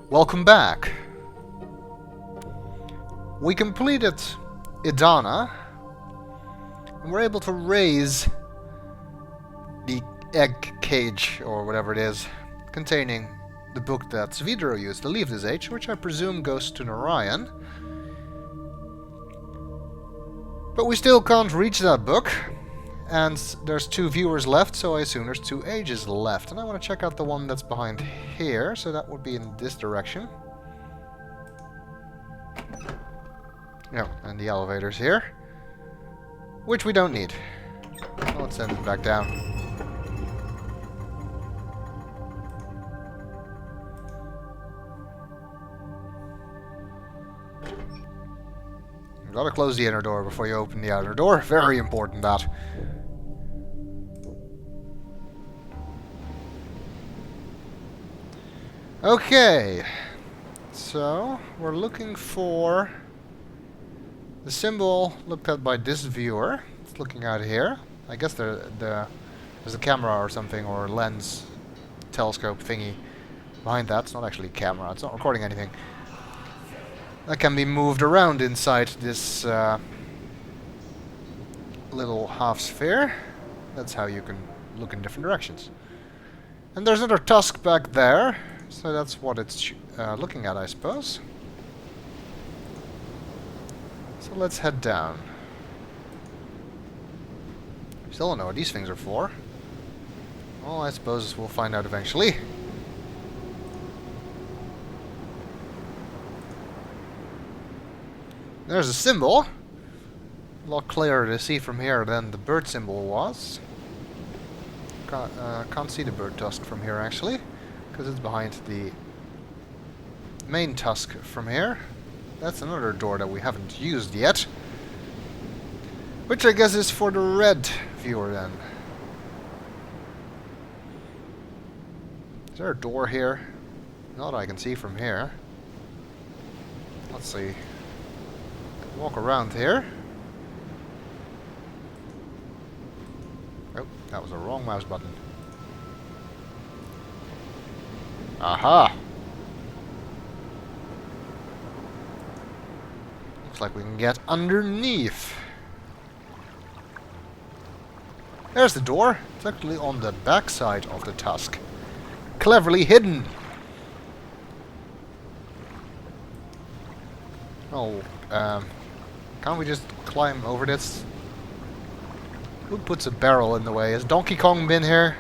Welcome back. We completed Idana, and we're able to raise the egg cage, or whatever it is, containing the book that Svidro used to leave this age, which I presume goes to Narayan. But we still can't reach that book, and there's 2 viewers left, so I assume there's 2 ages left. And I want to check out the one that's behind here, so that would be in this direction. Yeah, and the elevator's here, which we don't need. Well, let's send it back down. You gotta close the inner door before you open the outer door. Very important, that. Okay, so we're looking for the symbol looked at by this viewer. It's looking out here. I guess there's a camera or something, or lens telescope thingy behind that. It's not actually a camera, it's not recording anything. That can be moved around inside this little half sphere. That's how you can look in different directions. And there's another tusk back there. So that's what it's looking at, I suppose. So let's head down. Still don't know what these things are for. Well, I suppose we'll find out eventually. There's a symbol. A lot clearer to see from here than the bird symbol was. Can't see the bird tusk from here, actually, because it's behind the main tusk from here. That's another door that we haven't used yet. Which I guess is for the red viewer then. Is there a door here? Not that I can see from here. Let's see. Walk around here. Oh, that was the wrong mouse button. Aha! Looks like we can get underneath. There's the door. It's actually on the back side of the tusk. Cleverly hidden. Oh, can't we just climb over this? Who puts a barrel in the way? Has Donkey Kong been here?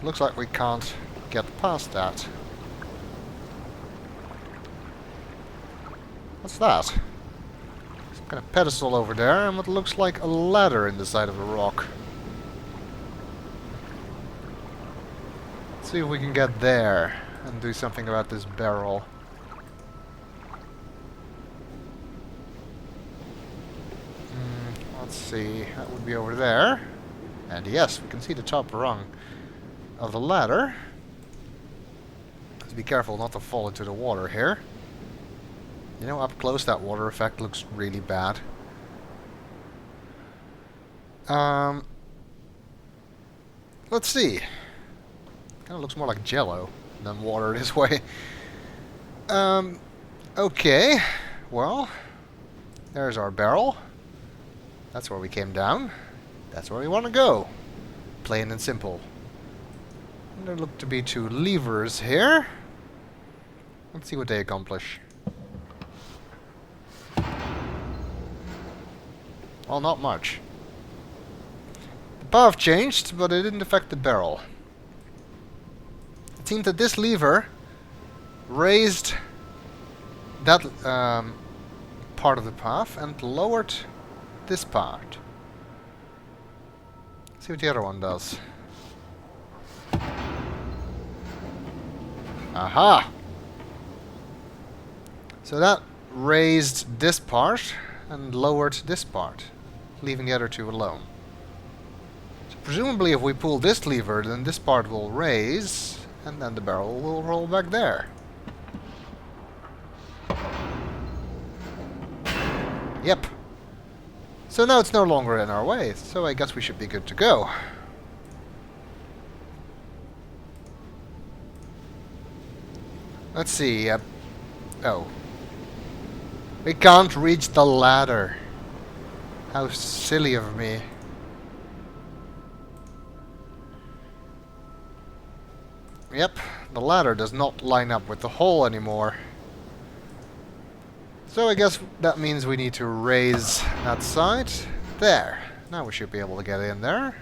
Looks like we can't get past that. What's that? Some kind of pedestal over there, and what looks like a ladder in the side of the rock. Let's see if we can get there and do something about this barrel. Let's see, that would be over there. And yes, we can see the top rung of the ladder. Let's be careful not to fall into the water here. You know, up close that water effect looks really bad. Let's see. Kind of looks more like jello than water this way. Okay. Well, there's our barrel. That's where we came down. That's where we want to go. Plain and simple. And there look to be 2 levers here. Let's see what they accomplish. Well, not much. The path changed, but it didn't affect the barrel. It seemed that this lever raised that part of the path and lowered this part. Let's see what the other one does. Aha! So that raised this part and lowered this part, leaving the other 2 alone. So presumably if we pull this lever, then this part will raise, and then the barrel will roll back there. Yep. So now it's no longer in our way, so I guess we should be good to go. Let's see. Oh. We can't reach the ladder. How silly of me. Yep, the ladder does not line up with the hole anymore. So I guess that means we need to raise that side. There. Now we should be able to get in there.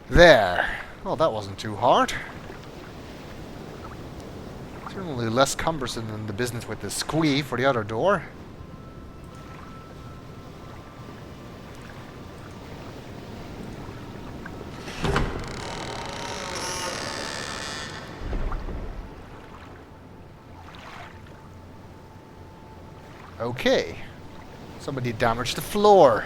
There. Well, that wasn't too hard. Certainly less cumbersome than the business with the squee for the other door. Okay. Somebody damaged the floor.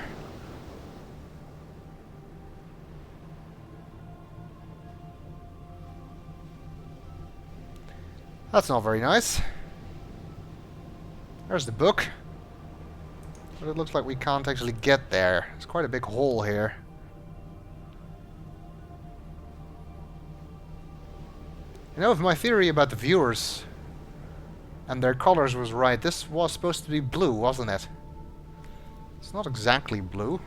That's not very nice. There's the book. But it looks like we can't actually get there. It's quite a big hole here. You know, if my theory about the viewers and their colors was right, this was supposed to be blue, wasn't it? It's not exactly blue.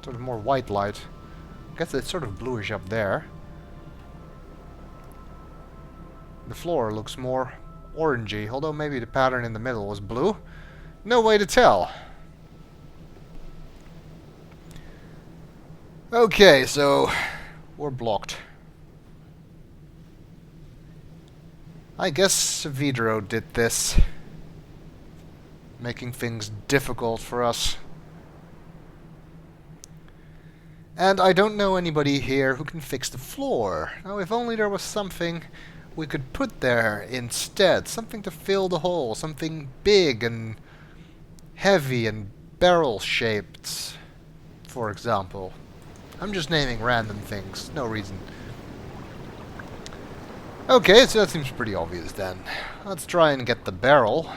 Sort of more white light. I guess it's sort of bluish up there. The floor looks more orangey, although maybe the pattern in the middle was blue. No way to tell. Okay, so we're blocked. I guess Vidro did this, making things difficult for us. And I don't know anybody here who can fix the floor. Now, if only there was something we could put there instead. Something to fill the hole. Something big and heavy and barrel-shaped, for example. I'm just naming random things. No reason. Okay, so that seems pretty obvious then. Let's try and get the barrel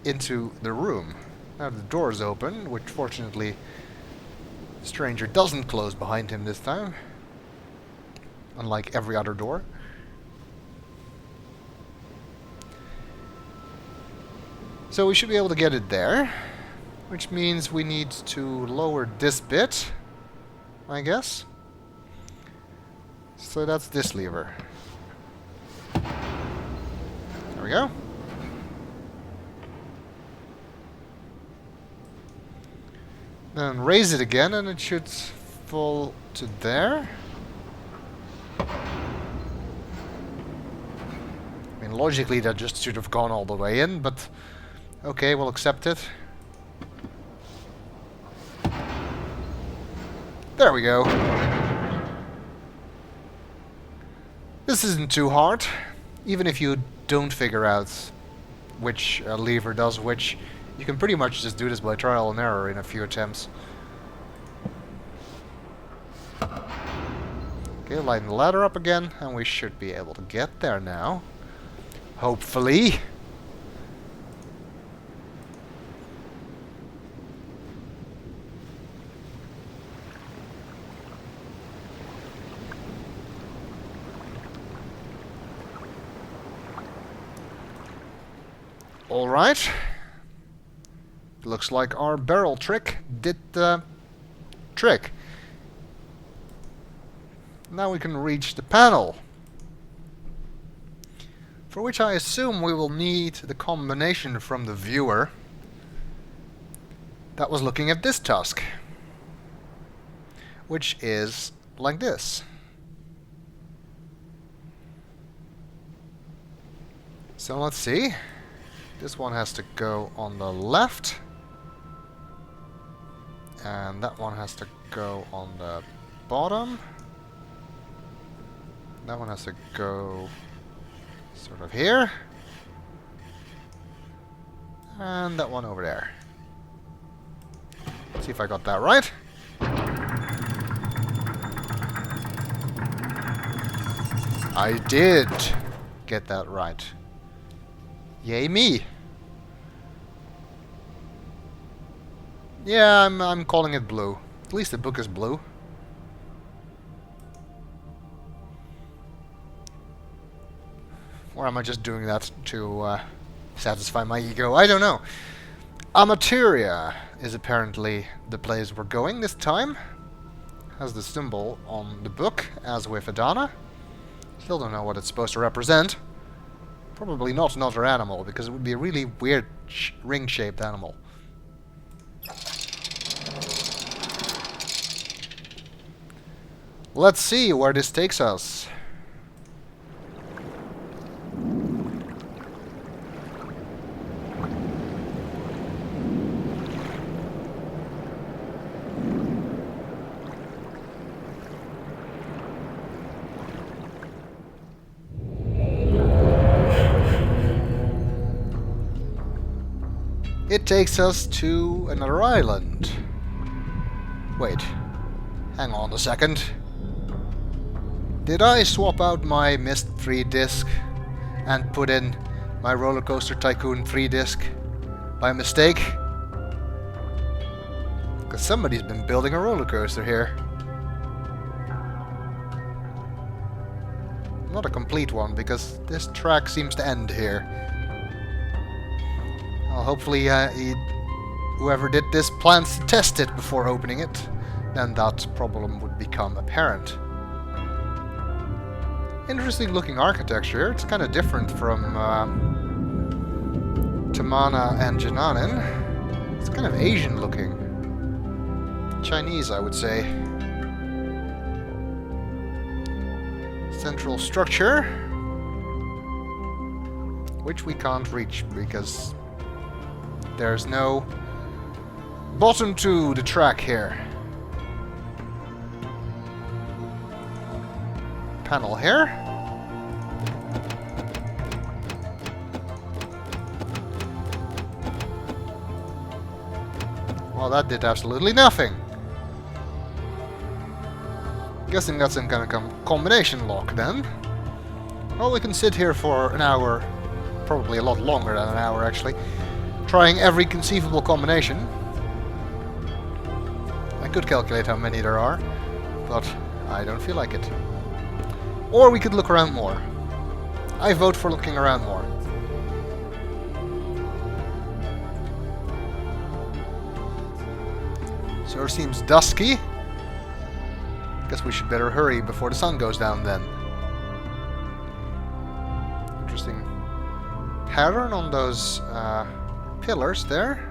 into the room. Now the door's open, which fortunately the stranger doesn't close behind him this time. Unlike every other door. So we should be able to get it there, which means we need to lower this bit, I guess. So that's this lever. There we go. Then raise it again and it should fall to there. I mean, logically that just should have gone all the way in, but okay, we'll accept it. There we go. This isn't too hard, even if you don't figure out which lever does which. You can pretty much just do this by trial and error in a few attempts. Okay, line the ladder up again, and we should be able to get there now. Hopefully. Alright. Looks like our barrel trick did the trick. Now we can reach the panel, for which I assume we will need the combination from the viewer that was looking at this tusk, which is like this. So let's see. This one has to go on the left. And that one has to go on the bottom. That one has to go sort of here. And that one over there. Let's see if I got that right. I did get that right. Yay me! Yeah, I'm calling it blue. At least the book is blue. Or am I just doing that to satisfy my ego? I don't know. Amateria is apparently the place we're going this time. Has the symbol on the book, as with Adana. Still don't know what it's supposed to represent. Probably not another animal, because it would be a really weird ring-shaped animal. Let's see where this takes us. It takes us to another island. Wait, hang on a second. Did I swap out my Myst 3 disc and put in my Roller Coaster Tycoon 3 disc by mistake? Because somebody's been building a roller coaster here. Not a complete one, because this track seems to end here. Well, hopefully whoever did this plans to test it before opening it. Then that problem would become apparent. Interesting looking architecture. It's kind of different from Tamana and Jananin. It's kind of Asian looking. Chinese, I would say. Central structure, which we can't reach because there's no bottom to the track here. Panel here. Well, that did absolutely nothing. Guessing that's some kind of combination lock then. Well, we can sit here for an hour, probably a lot longer than an hour actually, trying every conceivable combination. I could calculate how many there are, but I don't feel like it. Or we could look around more. I vote for looking around more. So it seems dusky. Guess we should better hurry before the sun goes down then. Interesting pattern on those pillars there.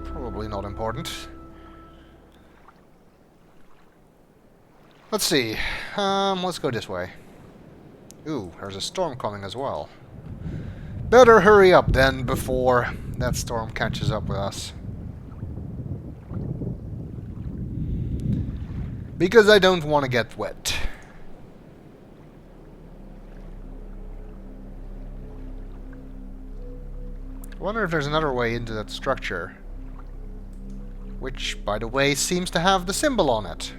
Probably not important. Let's see. Let's go this way. Ooh, there's a storm coming as well. Better hurry up then before that storm catches up with us. Because I don't want to get wet. I wonder if there's another way into that structure. Which, by the way, seems to have the symbol on it.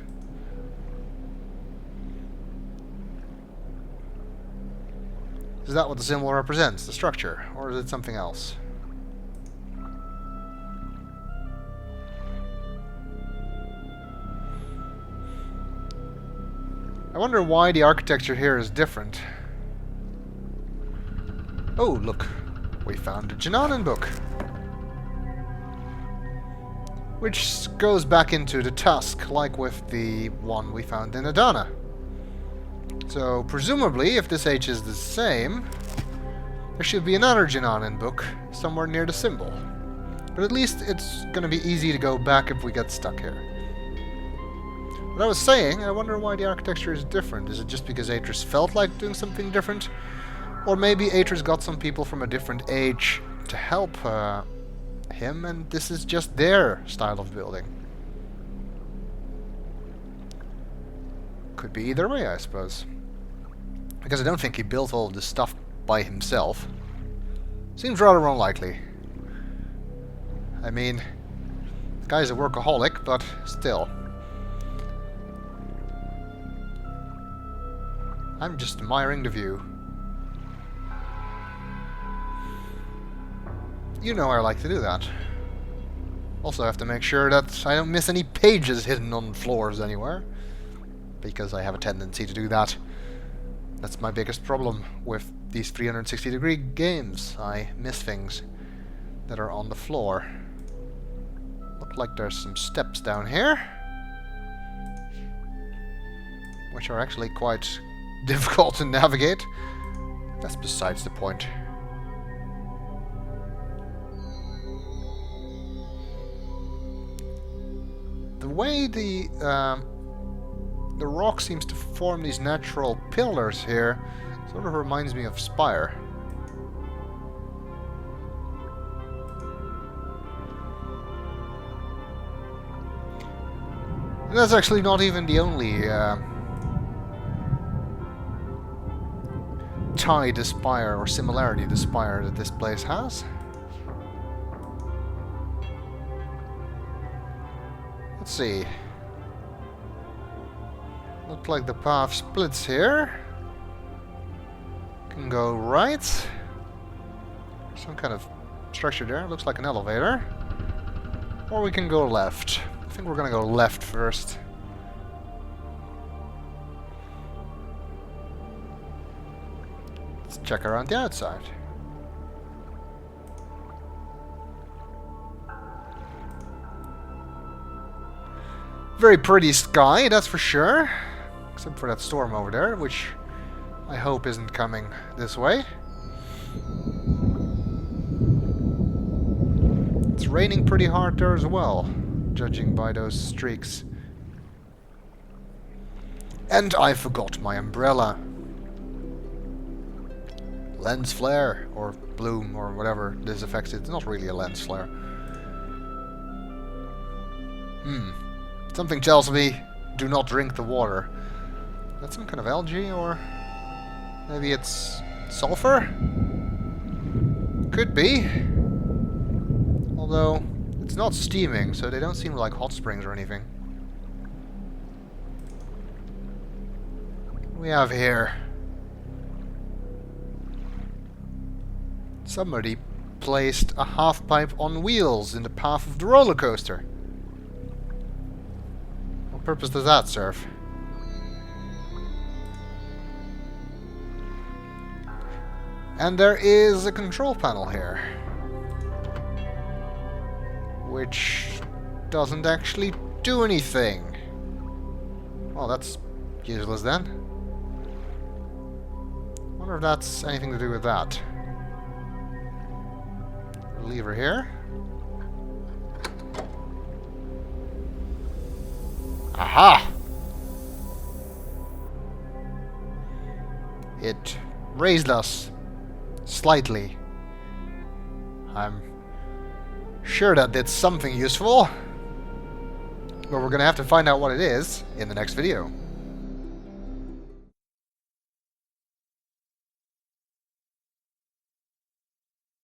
Is that what the symbol represents, the structure? Or is it something else? I wonder why the architecture here is different. Oh, look. We found a Jananin book. Which goes back into the tusk, like with the one we found in Adana. So, presumably, if this H is the same, there should be another Jananin book somewhere near the symbol. But at least it's going to be easy to go back if we get stuck here. What I was saying, I wonder why the architecture is different. Is it just because Atris felt like doing something different? Or maybe Atris got some people from a different age to help him, and this is just their style of building. Could be either way, I suppose. Because I don't think he built all of this stuff by himself. Seems rather unlikely. I mean, the guy's a workaholic, but still. I'm just admiring the view. You know I like to do that. Also, I have to make sure that I don't miss any pages hidden on floors anywhere, because I have a tendency to do that. That's my biggest problem with these 360-degree games. I miss things that are on the floor. Look like there's some steps down here, which are actually quite difficult to navigate. That's besides the point. The way the rock seems to form these natural pillars here sort of reminds me of Spire. And that's actually not even the only tie to Spire or similarity to Spire that this place has. Let's see. Looks like the path splits here. Can go right. Some kind of structure there. Looks like an elevator. Or we can go left. I think we're gonna go left first. Let's check around the outside. Very pretty sky, that's for sure. Except for that storm over there, which I hope isn't coming this way. It's raining pretty hard there as well, judging by those streaks. And I forgot my umbrella. Lens flare, or bloom, or whatever this affects. It's not really a lens flare. Something tells me, do not drink the water. That's some kind of algae, or maybe it's sulfur? Could be. Although, it's not steaming, so they don't seem like hot springs or anything. What do we have here? Somebody placed a half pipe on wheels in the path of the roller coaster. What purpose does that serve? And there is a control panel here, which doesn't actually do anything. Well, that's useless then. Wonder if that's anything to do with that. Lever here. Aha! It raised us slightly. I'm sure that did something useful, but we're gonna have to find out what it is in the next video.